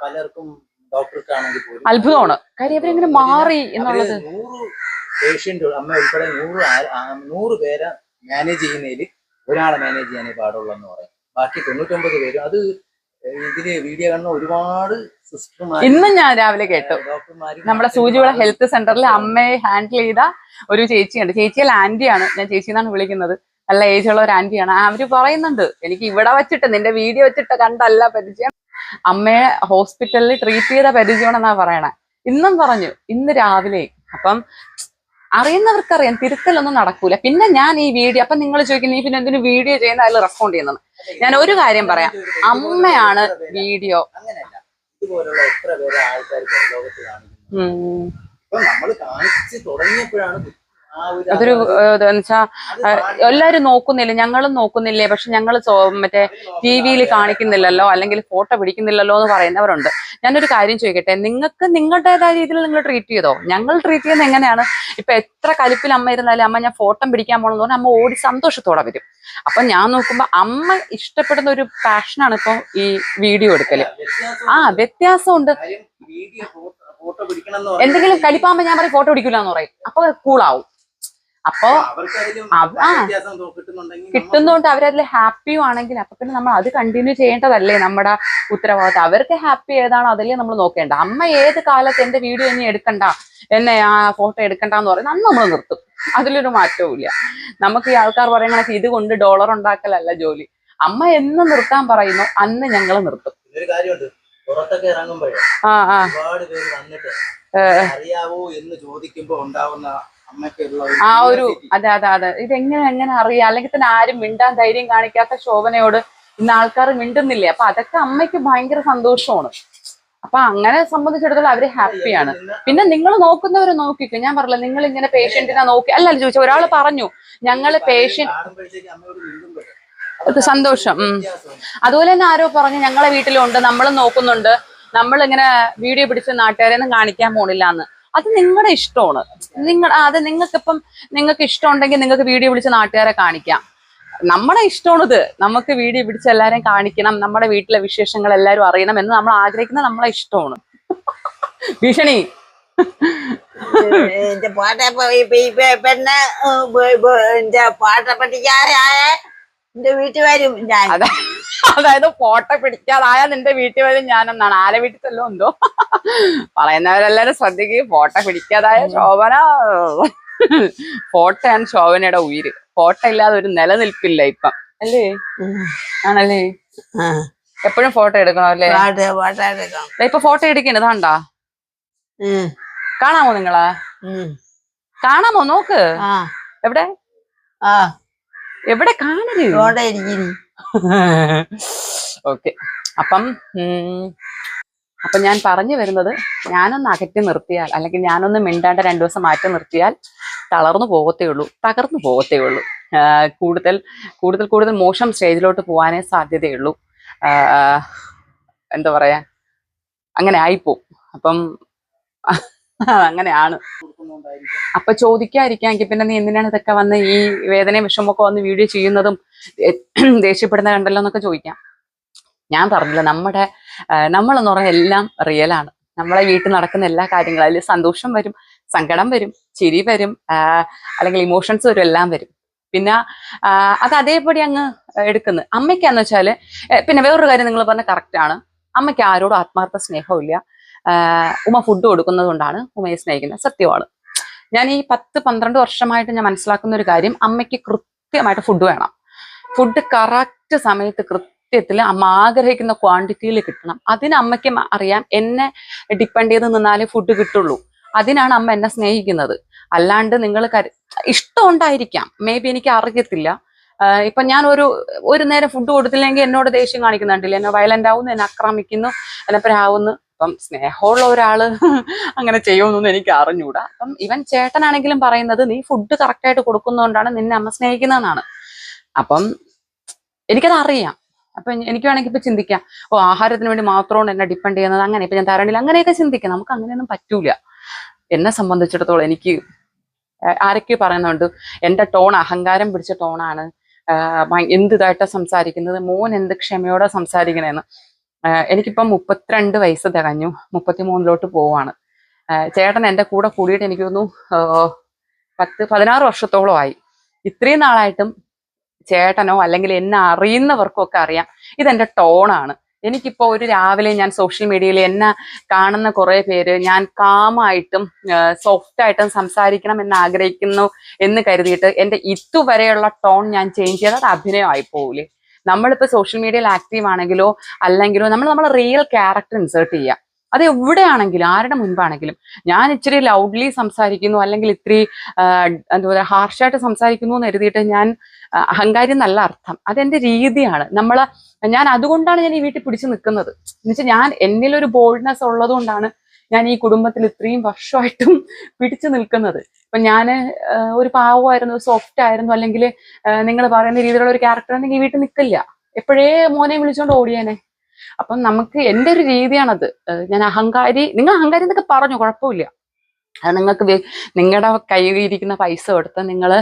പലർക്കും ഡോക്ടർക്കാണെങ്കിൽ പോലും അത്ഭുതമാണ്. കാര്യം ഇവരെങ്ങനെ മാറി എന്നുള്ളത്. 100 പേഷ്യന്റ് അമ്മ ഉൾപ്പെടെ 100 പേരെ മാനേജ് ചെയ്യുന്നതിൽ ഒരാളെ മാനേജ് ചെയ്യാനേ പാടുള്ളൂ എന്ന് പറയും. ബാക്കി 99 പേരും അത് ഇതില് വീഡിയോ കാണുന്ന ഒരുപാട് സിസ്റ്റർമാർ. ഇന്നും ഞാൻ രാവിലെ കേട്ടു നമ്മുടെ സൂചിവിള ഹെൽത്ത് സെന്ററിൽ അമ്മയെ ഹാൻഡിൽ ചെയ്ത ഒരു ചേച്ചിയുണ്ട്. ചേച്ചിയല്ല, ആന്റിയാണ്. ഞാൻ ചേച്ചി എന്നാണ് വിളിക്കുന്നത്. നല്ല ഏജുള്ള ഒരു ആന്റിയാണ്. അവര് പറയുന്നുണ്ട് എനിക്ക് ഇവിടെ വെച്ചിട്ട് നിന്റെ വീഡിയോ വെച്ചിട്ട് കണ്ടല്ല പരിചയം, അമ്മയെ ഹോസ്പിറ്റലിൽ ട്രീറ്റ് ചെയ്ത പരിചയമാണെന്നാ പറയണേ. ഇന്നും പറഞ്ഞു, ഇന്ന് രാവിലെ. അപ്പം അറിയുന്നവർക്കറിയാം തിരുത്തലൊന്നും നടക്കൂല. പിന്നെ ഞാൻ ഈ വീഡിയോ അപ്പൊ നിങ്ങൾ ചോദിക്കും നീ പിന്നെ എന്തിനു വീഡിയോ ചെയ്യുന്ന അതിൽ റെസ്പോണ്ട് ചെയ്യുന്നത്. ഞാൻ ഒരു കാര്യം പറയാം, അമ്മയാണ് വീഡിയോ. അങ്ങനെയല്ല, ഇതുപോലുള്ള എത്ര പേരെ ആൾക്കാർ ലോകത്ത് കാണിക്കുന്നു. ഇപ്പൊ നമ്മൾ കാണിച്ച് തുടങ്ങിയപ്പോഴാണ് അതൊരു വെച്ചാ എല്ലാരും നോക്കുന്നില്ല, ഞങ്ങളും നോക്കുന്നില്ലേ, പക്ഷെ ഞങ്ങൾ മറ്റേ TV-യിൽ കാണിക്കുന്നില്ലല്ലോ അല്ലെങ്കിൽ ഫോട്ടോ പിടിക്കുന്നില്ലല്ലോ എന്ന് പറയുന്നവരുണ്ട്. ഞാനൊരു കാര്യം ചോദിക്കട്ടെ, നിങ്ങൾക്ക് നിങ്ങളുടേതായ രീതിയിൽ നിങ്ങൾ ട്രീറ്റ് ചെയ്തോ? ഞങ്ങൾ ട്രീറ്റ് ചെയ്യുന്നത് എങ്ങനെയാണ്? ഇപ്പൊ എത്ര കലിപ്പിൽ അമ്മ ഇരുന്നാലും അമ്മ ഞാൻ ഫോട്ടോ പിടിക്കാൻ പോകണമെന്ന് പറഞ്ഞാൽ അമ്മ ഓടി സന്തോഷത്തോടെ വരും. അപ്പൊ ഞാൻ നോക്കുമ്പോ അമ്മ ഇഷ്ടപ്പെടുന്ന ഒരു പാഷനാണ് ഇപ്പൊ ഈ വീഡിയോ എടുക്കല്. വ്യത്യാസമുണ്ട്. എന്തെങ്കിലും കലിപ്പാകുമ്പോ ഞാൻ പറയും ഫോട്ടോ പിടിക്കൂല എന്ന് പറയും. അപ്പൊ കൂളാവും. അപ്പോ കിട്ടുന്നോണ്ട് അവരതിൽ ഹാപ്പിയും ആണെങ്കിൽ അപ്പൊ പിന്നെ നമ്മൾ അത് കണ്ടിന്യൂ ചെയ്യേണ്ടതല്ലേ നമ്മുടെ ഉത്തരവാദിത്തം. അവർക്ക് ഹാപ്പി ഏതാണോ അതല്ലേ നമ്മൾ നോക്കേണ്ട. അമ്മ ഏത് കാലത്ത് എന്റെ വീഡിയോ ഇനി എടുക്കണ്ട, എന്നെ ആ ഫോട്ടോ എടുക്കണ്ടെന്ന് പറയുന്നത് അന്ന് നമ്മൾ നിർത്തും. അതിലൊരു മാറ്റവും ഇല്ല. നമുക്ക് ഈ ആൾക്കാർ പറയുന്ന ഇത് കൊണ്ട് ഡോളർ ഉണ്ടാക്കലല്ല ജോലി. അമ്മ എന്ന് നിർത്താൻ പറയുന്നു അന്ന് ഞങ്ങൾ നിർത്തും. പുറത്തൊക്കെ ഇറങ്ങുമ്പോഴേ ഒരുപാട് പേര് വന്നിട്ട് അറിയാവോ എന്ന് ചോദിക്കുമ്പോ ഉണ്ടാവുന്ന ആ ഒരു അതെ ഇതെങ്ങനെ അറിയാം? അല്ലെങ്കിൽ തന്നെ ആരും മിണ്ടാൻ ധൈര്യം കാണിക്കാത്ത ശോഭനയോട് ഇന്ന് ആൾക്കാർ മിണ്ടുന്നില്ലേ? അപ്പൊ അതൊക്കെ അമ്മയ്ക്ക് ഭയങ്കര സന്തോഷമാണ്. അപ്പൊ അങ്ങനെ സംബന്ധിച്ചിടത്തോളം അവര് ഹാപ്പിയാണ്. പിന്നെ നിങ്ങൾ നോക്കുന്നവരെ നോക്കിക്കോ. ഞാൻ പറഞ്ഞില്ല നിങ്ങൾ ഇങ്ങനെ പേഷ്യന്റിനെ നോക്കി അല്ലല്ലോ ചോദിച്ചു. ഒരാൾ പറഞ്ഞു ഞങ്ങള് പേഷ്യന്റ് സന്തോഷം. അതുപോലെ തന്നെ ആരോ പറഞ്ഞു ഞങ്ങളെ വീട്ടിലുണ്ട്, നമ്മളും നോക്കുന്നുണ്ട്, നമ്മൾ ഇങ്ങനെ വീഡിയോ പിടിച്ച് നാട്ടുകാരെയൊന്നും കാണിക്കാൻ പോണില്ല എന്ന്. അത് നിങ്ങളുടെ ഇഷ്ടമാണ്. നിങ്ങൾക്ക് ഇഷ്ടമുണ്ടെങ്കിൽ നിങ്ങൾക്ക് വീഡിയോ പിടിച്ച് നാട്ടുകാരെ കാണിക്കാം. നമ്മുടെ ഇഷ്ടമാണിത്. നമുക്ക് വീഡിയോ പിടിച്ച് എല്ലാവരെയും കാണിക്കണം, നമ്മുടെ വീട്ടിലെ വിശേഷങ്ങൾ എല്ലാവരും അറിയണം എന്ന് നമ്മൾ ആഗ്രഹിക്കുന്നത് നമ്മളെ ഇഷ്ടമാണ്. ഭീഷണി പെണ്ണ് പാട്ട പഠിക്കാറായ എന്റെ വീട്ടിൽ വരും ഞാൻ. അതായത് ഫോട്ടോ പിടിക്കാതായ നിന്റെ വീട്ടിൽ വരും ഞാനെന്നാണ്. ആരെ വീട്ടിലല്ലോ എന്തോ പറയുന്നവരെല്ലാരും ശ്രദ്ധിക്കുക. ഫോട്ടോ പിടിക്കാതായ ശോഭന. ഫോട്ടോയാണ് ശോഭനയുടെ ഉയിര്. ഫോട്ടോ ഇല്ലാതെ ഒരു നിലനിൽപ്പില്ല ഇപ്പം അല്ലേ? ആണല്ലേ? എപ്പോഴും ഫോട്ടോ എടുക്കണം അല്ലേ? ഇപ്പൊ ഫോട്ടോ എടുക്കണത് കണ്ടാ? കാണാമോ നിങ്ങളെ? കാണാമോ നോക്ക്. ആ എവിടെ ആ എവിടെ കാണരുത്. ഇവിടെ ഇരിക്കുന്നു. ഓക്കെ. അപ്പം അപ്പൊ ഞാൻ പറഞ്ഞു വരുന്നത്, ഞാനൊന്ന് അകറ്റി നിർത്തിയാൽ, അല്ലെങ്കിൽ ഞാനൊന്ന് മിണ്ടാണ്ട് 2 ദിവസം മാറ്റി നിർത്തിയാൽ തളർന്നു പോകത്തേ ഉള്ളൂ, തകർന്നു പോകത്തേ ഉള്ളൂ. കൂടുതൽ കൂടുതൽ കൂടുതൽ മോശം സ്റ്റേജിലോട്ട് പോകാനേ സാധ്യതയുള്ളൂ. എന്താ പറയാ, അങ്ങനെ ആയിപ്പോവും. അപ്പം അങ്ങനെയാണ്. അപ്പൊ ചോദിക്കാതിരിക്കാമെങ്കിൽ പിന്നെ നീ എന്തിനാണ് ഇതൊക്കെ വന്ന് ഈ വേദനയും വിഷമമൊക്കെ വന്ന് വീഡിയോ ചെയ്യുന്നതും ദേഷ്യപ്പെടുന്ന കണ്ടല്ലോ എന്നൊക്കെ ചോദിക്കാം. ഞാൻ പറഞ്ഞില്ല, നമ്മളെന്ന് പറഞ്ഞാൽ എല്ലാം റിയലാണ്. നമ്മളെ വീട്ടിൽ നടക്കുന്ന എല്ലാ കാര്യങ്ങളും, അതിൽ സന്തോഷം വരും, സങ്കടം വരും, ചിരി വരും, അല്ലെങ്കിൽ ഇമോഷൻസ് വരും, എല്ലാം വരും. പിന്നെ അത് അതേപടി അങ്ങ് എടുക്കുന്നു. അമ്മയ്ക്കാന്ന് വെച്ചാല് പിന്നെ വേറൊരു കാര്യം നിങ്ങൾ പറഞ്ഞ കറക്റ്റാണ്. അമ്മയ്ക്ക് ആരോടും ആത്മാർത്ഥ സ്നേഹമില്ല. ഉമ്മ ഫുഡ് കൊടുക്കുന്നത് കൊണ്ടാണ് ഉമ്മയെ സ്നേഹിക്കുന്നത്, സത്യമാണ്. ഞാൻ ഈ 10-12 വർഷമായിട്ട് ഞാൻ മനസ്സിലാക്കുന്ന ഒരു കാര്യം, അമ്മയ്ക്ക് കൃത്യമായിട്ട് ഫുഡ് വേണം. ഫുഡ് കറക്റ്റ് സമയത്ത് കൃത്യത്തിൽ അമ്മ ആഗ്രഹിക്കുന്ന ക്വാണ്ടിറ്റിയിൽ കിട്ടണം. അതിന് അമ്മയ്ക്ക് അറിയാം, എന്നെ ഡിപ്പെൻഡ് ചെയ്ത് നിന്നാലേ ഫുഡ് കിട്ടുള്ളൂ. അതിനാണ് അമ്മ എന്നെ സ്നേഹിക്കുന്നത്. അല്ലാണ്ട് നിങ്ങൾ ഇഷ്ടം ഉണ്ടായിരിക്കാം, മേ ബി എനിക്ക് അറിയത്തില്ല. ഇപ്പൊ ഞാൻ ഒരു നേരം ഫുഡ് കൊടുത്തില്ലെങ്കിൽ എന്നോട് ദേഷ്യം കാണിക്കുന്നുണ്ടില്ല, എന്നെ വയലന്റ് ആവുന്നു, എന്നെ ആക്രമിക്കുന്നു, എന്നെ പ്രാവുന്നു. അപ്പം സ്നേഹമുള്ള ഒരാള് അങ്ങനെ ചെയ്യുമെന്നൊന്നും എനിക്ക് അറിഞ്ഞൂടാ. അപ്പം ഇവൻ ചേട്ടനാണെങ്കിലും പറയുന്നത്, നീ ഫുഡ് കറക്റ്റായിട്ട് കൊടുക്കുന്നതുകൊണ്ടാണ് നിന്നെ അമ്മ സ്നേഹിക്കുന്നതെന്നാണ്. അപ്പം എനിക്കത് അറിയാം. അപ്പൊ എനിക്ക് വേണമെങ്കിൽ ഇപ്പൊ ചിന്തിക്കാം, ആഹാരത്തിന് വേണ്ടി മാത്രമാണ് എന്നെ ഡിപ്പെൻഡ് ചെയ്യുന്നത്, അങ്ങനെ ഇപ്പൊ ഞാൻ തരണില്ല, അങ്ങനെയൊക്കെ ചിന്തിക്കാം. നമുക്ക് അങ്ങനെയൊന്നും പറ്റൂല. എന്നെ സംബന്ധിച്ചിടത്തോളം എനിക്ക് ആരൊക്കെ പറയുന്നുണ്ട് എന്റെ ടോൺ അഹങ്കാരം പിടിച്ച ടോണാണ്, എന്ത് ഇതായിട്ടാ സംസാരിക്കുന്നത്, മോൻ എന്ത് ക്ഷമയോടെ സംസാരിക്കണേന്ന്. എനിക്കിപ്പം 32 വയസ്സ് തികഞ്ഞു, 33 പോവാണ്. ചേട്ടൻ എൻ്റെ കൂടെ കൂടിയിട്ട് എനിക്ക് തോന്നുന്നു 10-16 വർഷത്തോളമായി. ഇത്രയും നാളായിട്ടും ചേട്ടനോ അല്ലെങ്കിൽ എന്നെ അറിയുന്നവർക്കും ഒക്കെ അറിയാം ഇതെന്റെ ടോണാണ്. എനിക്കിപ്പോ ഒരു രാവിലെ ഞാൻ സോഷ്യൽ മീഡിയയിൽ എന്നെ കാണുന്ന കുറെ പേര് ഞാൻ കാമായിട്ടും സോഫ്റ്റ് ആയിട്ടും സംസാരിക്കണം എന്ന് ആഗ്രഹിക്കുന്നു എന്ന് കരുതിയിട്ട് എൻ്റെ ഇതുവരെയുള്ള ടോൺ ഞാൻ ചേഞ്ച് ചെയ്താൽ അത് അഭിനയമായി പോകൂലേ. നമ്മളിപ്പോ സോഷ്യൽ മീഡിയയിൽ ആക്റ്റീവ് ആണെങ്കിലോ അല്ലെങ്കിലോ നമ്മൾ റിയൽ ക്യാരക്ടർ ഇൻസേർട്ട് ചെയ്യുക. അത് എവിടെയാണെങ്കിലും ആരുടെ മുൻപാണെങ്കിലും ഞാൻ ഇച്ചിരി ലൗഡ്ലി സംസാരിക്കുന്നു അല്ലെങ്കിൽ ഇത്തിരി എന്താ പറയുക ഹാർഷായിട്ട് സംസാരിക്കുന്നു എന്ന് കരുതിയിട്ട് ഞാൻ അഹങ്കാരി എന്നല്ല അർത്ഥം. അതെന്റെ രീതിയാണ്. ഞാൻ അതുകൊണ്ടാണ് ഞാൻ ഈ വീട്ടിൽ പിടിച്ചു നിൽക്കുന്നത്. എന്നുവെച്ചാൽ ഞാൻ എന്നിലൊരു ബോൾഡ്നെസ് ഉള്ളത് കൊണ്ടാണ് ഞാൻ ഈ കുടുംബത്തിൽ ഇത്രയും വർഷമായിട്ടും പിടിച്ചു നിൽക്കുന്നത്. ഇപ്പൊ ഞാൻ ഒരു പാവമായിരുന്നു, സോഫ്റ്റ് ആയിരുന്നു, അല്ലെങ്കിൽ നിങ്ങൾ പറയുന്ന രീതിയിലുള്ള ഒരു ക്യാരക്ടർ ആണെങ്കിൽ ഈ വീട്ടിൽ നിൽക്കില്ല, എപ്പോഴേ മോനെ വിളിച്ചോണ്ട് ഓടിയാനെ. അപ്പം നമുക്ക് എൻ്റെ ഒരു രീതിയാണത്. ഞാൻ നിങ്ങൾ അഹങ്കാരി എന്നൊക്കെ പറഞ്ഞു, കുഴപ്പമില്ല. അത് നിങ്ങളുടെ കയ്യിലിരിക്കുന്ന പൈസ കൊടുത്ത് നിങ്ങൾ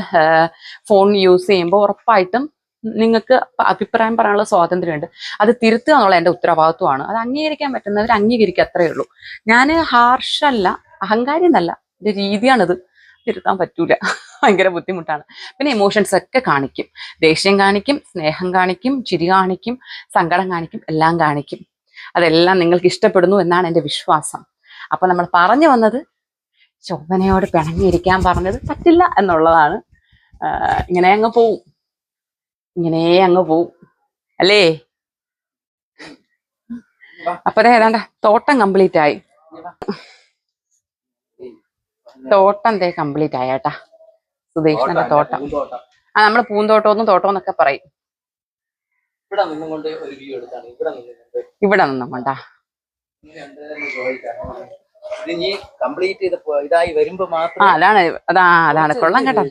ഫോൺ യൂസ് ചെയ്യുമ്പോൾ ഉറപ്പായിട്ടും നിങ്ങൾക്ക് അഭിപ്രായം പറയാനുള്ള സ്വാതന്ത്ര്യമുണ്ട്. അത് തിരുത്തുക എന്നുള്ള എൻ്റെ ഉത്തരവാദിത്വമാണ്. അത് അംഗീകരിക്കാൻ പറ്റുന്നവർ അംഗീകരിക്കുക, അത്രയേ ഉള്ളൂ. ഞാൻ ഹാർഷല്ല, അഹങ്കാരി എന്നല്ല, എൻ്റെ രീതിയാണിത്. തിരുത്താൻ പറ്റൂല, ഭയങ്കര ബുദ്ധിമുട്ടാണ്. പിന്നെ ഇമോഷൻസ് ഒക്കെ കാണിക്കും, ദേഷ്യം കാണിക്കും, സ്നേഹം കാണിക്കും, ചിരി കാണിക്കും, സങ്കടം കാണിക്കും, എല്ലാം കാണിക്കും. അതെല്ലാം നിങ്ങൾക്ക് ഇഷ്ടപ്പെടുന്നു എന്നാണ് എൻ്റെ വിശ്വാസം. അപ്പൊ നമ്മൾ പറഞ്ഞു വന്നത്, ശോഭനയോട് പിണങ്ങിയിരിക്കാൻ പറഞ്ഞത് പറ്റില്ല എന്നുള്ളതാണ്. ഇങ്ങനെ അങ്ങ് പോവും, അല്ലേ. അപ്പൊ ഏതാണ്ട തോട്ടം കംപ്ലീറ്റ് ആയി. തോട്ടം കംപ്ലീറ്റ് ആയേട്ടാ, സുധീഷ്ണന്റെ തോട്ടം. നമ്മള് പൂന്തോട്ടം തോട്ടം എന്നൊക്കെ പറയും. ഇവിടെ നിന്നും കൊണ്ടാ അതാണ് കൊള്ളാം കേട്ടോ,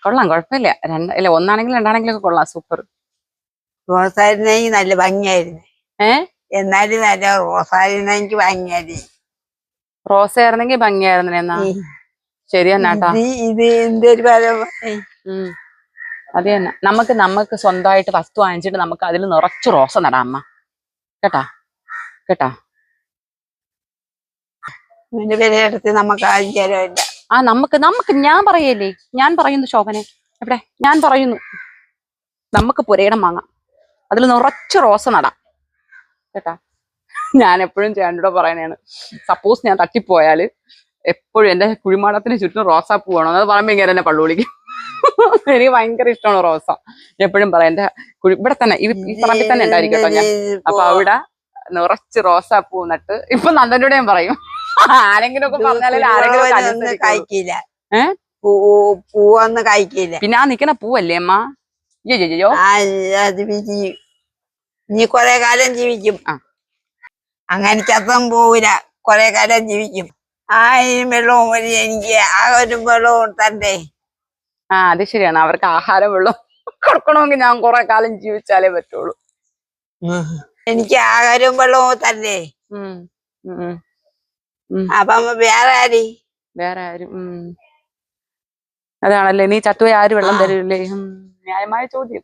കൊള്ളാം, കുഴപ്പമില്ല. ഒന്നാണെങ്കിലും രണ്ടാണെങ്കിലും കൊള്ളാം, സൂപ്പർ. റോസായിരുന്നെങ്കിൽ നല്ല ഭംഗിയായിരുന്നു. എന്നാലും നല്ല റോസായിരുന്നെങ്കിൽ ഭംഗിയായിരുന്നു. റോസ ആയിരുന്നെങ്കിൽ ഭംഗിയായിരുന്നു എന്നാ ശരി എന്നാട്ടാ. ഇത് എന്തൊരു അത് തന്നെ. നമുക്ക് സ്വന്തമായിട്ട് വസ്തു വാങ്ങിച്ചിട്ട് നമുക്ക് അതിൽ നിറച്ച് റോസ നടാം അമ്മ, കേട്ടാ. വിലയെടുത്ത് നമുക്ക് ആചാരമില്ല. നമുക്ക് ഞാൻ പറയുന്നു ശോഭനെ, എവിടെ ഞാൻ പറയുന്നു, നമുക്ക് പുരയിടം വാങ്ങാം, അതിൽ നിറച്ച് റോസ നടാം, കേട്ടാ. ഞാൻ എപ്പോഴും ചേട്ടനോട് പറയണേണ്, സപ്പോസ് ഞാൻ തട്ടിപ്പോയാല് എപ്പോഴും എന്റെ കുഴിമാടത്തിന് ചുറ്റും റോസാപ്പൂ വേണം. അത് പറയുമ്പോ ഇങ്ങനെ എന്നെ പള്ളു വിളിക്കും. എനിക്ക് ഭയങ്കര ഇഷ്ടമാണ് റോസ. എപ്പോഴും പറയാം എന്റെ ഇവിടെ തന്നെ ഈ പറമ്പിൽ തന്നെ ഉണ്ടായിരിക്കട്ടോ ഞാൻ. അപ്പൊ അവിടെ നിറച്ച് റോസാപ്പൂ നട്ട് ഇപ്പൊ നന്ദനോട് ഞാൻ പറയും, ആരെങ്കിലും ഒക്കെ പറഞ്ഞാലേ ആരെങ്കിലും കഴിക്കില്ല. ഏ പൂവൊന്നും കഴിക്കില്ല. പിന്നെ ആ നിക്കണ പൂവല്ലേ അമ്മ? അയ്യോ അത് നീ കൊറേ കാലം ജീവിക്കും. അങ്ങനെ ചത്തം പോവില്ല, കൊറേ കാലം ജീവിക്കും. വെള്ളവും എനിക്ക് ആ ഒരു വെള്ളവും തരണ്ടേ. അത് ശരിയാണ്. അവർക്ക് ആഹാരം വെള്ളം കൊടുക്കണമെങ്കിൽ ഞാൻ കുറെ കാലം ജീവിച്ചാലേ പറ്റുള്ളൂ. എനിക്ക് ആഹാരവും വെള്ളവും തരണ്ടേ. അപ്പം വേറെ ആരും അതാണല്ലേ, നീ ചത്തുപോയി ആര് വെള്ളം തരില്ലേ? ന്യായമായ ചോദ്യം.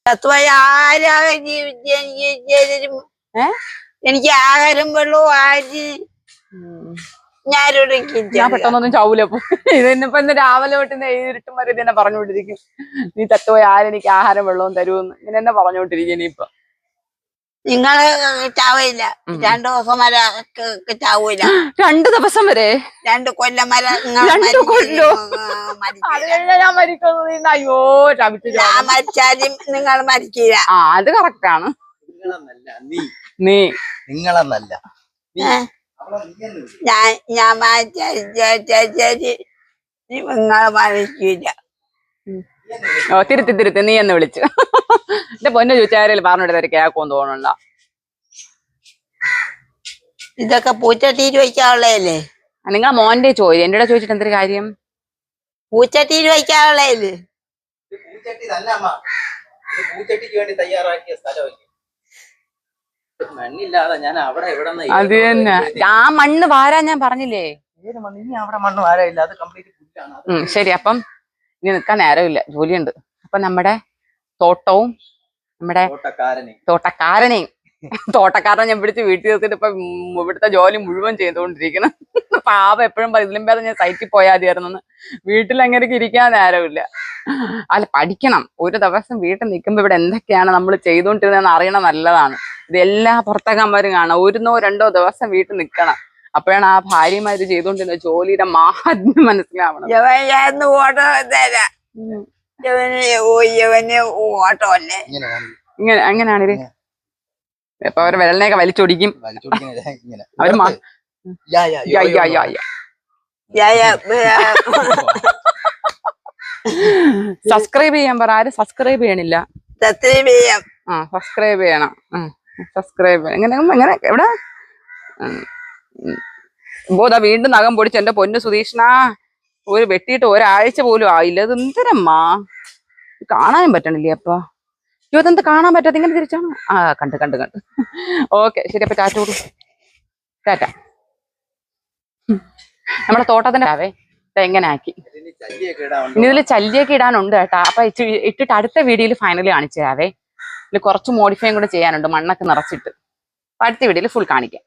ചത്തുപോയി ആരാകും എനിക്ക് ആഹാരം വെള്ളവും ആര് ഞാൻ പെട്ടെന്നൊന്നും ചാവൂല. അപ്പൊ ഇതിനിപ്പോ ഇന്ന് രാവിലെ തൊട്ട് ഇരുട്ടും വരെ ഇത് തന്നെ പറഞ്ഞുകൊണ്ടിരിക്കും. നീ ചത്തുപോയി ആരെനിക്ക് ആഹാരം വെള്ളവും തരുമെന്ന് ഇങ്ങനെ തന്നെ പറഞ്ഞുകൊണ്ടിരിക്കും. ഇനിയിപ്പൊ നിങ്ങള് ചാവില്ല, 2 ദിവസം വരെ ചാവൂല. 2 ദിവസം വരെ? 2 കൊല്ലം വരെ. 2 കൊല്ലോ? അത് കഴിഞ്ഞാൽ ഞാൻ മരിക്കുന്നു. അയ്യോ ഞാൻ മരിച്ചാലും നിങ്ങൾ മരിക്കില്ല. അത് കറക്റ്റാണ്. നീ നിങ്ങളെന്നല്ല, ഞാൻ നിങ്ങൾ മരിക്കില്ല. തിരുത്തി നീ എന്ന് വിളിച്ചു. എന്റെ പൊന്നു ചോദിച്ചാൽ പറഞ്ഞിട്ട് കേൾക്കുമെന്ന് തോന്നണ്ട. ഇതൊക്കെ പൂച്ചട്ടീര് വയ്ക്കാനുള്ളതല്ലേ? നിങ്ങൾ മോന്റെ ചോദ്യം എന്റെ ചോദിച്ചിട്ട് എന്തൊരു കാര്യം? പൂച്ചട്ടീര് വയ്ക്കാനുള്ളതല്ലേ? പൂച്ചട്ടിക്ക് വേണ്ടി തയ്യാറാക്കിയ സ്ഥലമല്ലേ. മണ്ണില്ലാതെ ഞാൻ അവിടെ എവിടെ അത് തന്നെ. ആ മണ്ണ് വാരാൻ ഞാൻ പറഞ്ഞില്ലേ? ഇനി അവിടെ മണ്ണ് വാരയില്ല, അത് കംപ്ലീറ്റ് പുല്ലാണ്. ശരി, അപ്പം ഇനി നിൽക്കാൻ നേരമില്ല, ജോലിയുണ്ട്. അപ്പൊ നമ്മുടെ തോട്ടവും നമ്മുടെ തോട്ടക്കാരനെയും ഞാൻ പിടിച്ച് വീട്ടിൽ നിർത്തിട്ട് ഇപ്പൊ ഇവിടുത്തെ ജോലി മുഴുവൻ ചെയ്തുകൊണ്ടിരിക്കണം. പാപം എപ്പോഴും ഇതിലും ഭേദം ഞാൻ സൈറ്റിൽ പോയാൽ മതിയായിരുന്നു. വീട്ടിൽ അങ്ങനെ ഇരിക്കാൻ നേരമില്ല. അല്ല, പഠിക്കണം. ഒരു ദിവസം വീട്ടിൽ നിൽക്കുമ്പോ ഇവിടെ എന്തൊക്കെയാണ് നമ്മൾ ചെയ്തുകൊണ്ടിരുന്നതെന്ന് അറിയണം. നല്ലതാണ്. ഇത് എല്ലാ ഭർത്താക്കന്മാരും കാണാം. 1-2 ദിവസം വീട്ടിൽ നിൽക്കണം. അപ്പോഴാണ് ആ ഭാര്യമാര് ചെയ്തുകൊണ്ടിരുന്ന ജോലിയുടെ മാഹാത്മ്യം മനസ്സിലാവണം. ഓട്ടോ തരാം. ഓട്ടോ അല്ലേ ഇങ്ങനെ അങ്ങനെയാണിത്. ഇപ്പൊ അവരെ വിരലിനെയൊക്കെ വലിച്ചൊടിക്കും. അവര് സബ്സ്ക്രൈബ് ചെയ്യാൻ പറ. ആരും സബ്സ്ക്രൈബ് ചെയ്യണില്ല. സബ്സ്ക്രൈബ് ചെയ്യണം. സബ്സ്ക്രൈബ് എങ്ങനെ എവിടെ ബോധാ വീണ്ടും നഖം പൊടിച്ച്. എന്റെ പൊന്നു സുധീഷ്ണാ, ഒരു വെട്ടിയിട്ട് ഒരാഴ്ച പോലും ആയില്ല. ഇത് എന്തരമ്മാ, കാണാനും പറ്റണില്ലേ? അപ്പൊ ഇതെന്ത് കാണാൻ പറ്റാത്ത ഇങ്ങനെ തിരിച്ചാണ്? കണ്ട്. ഓക്കെ, ശരി. അപ്പൊ ടാറ്റ കൊടു. ടാറ്റ. നമ്മുടെ തോട്ടത്തിന്റെ എങ്ങനെ ആക്കി. ഇനി ഇതിൽ ചല്ലിയൊക്കെ ഇടാനുണ്ട് കേട്ടാ. അപ്പൊ ഇട്ടിട്ട് അടുത്ത വീഡിയോയിൽ ഫൈനലി കാണിച്ചു തരാവേ. ഇതിൽ കുറച്ച് മോഡിഫൈയും കൂടെ ചെയ്യാനുണ്ട്, മണ്ണൊക്കെ നിറച്ചിട്ട്. അടുത്ത വീഡിയോയിൽ ഫുൾ കാണിക്കാം.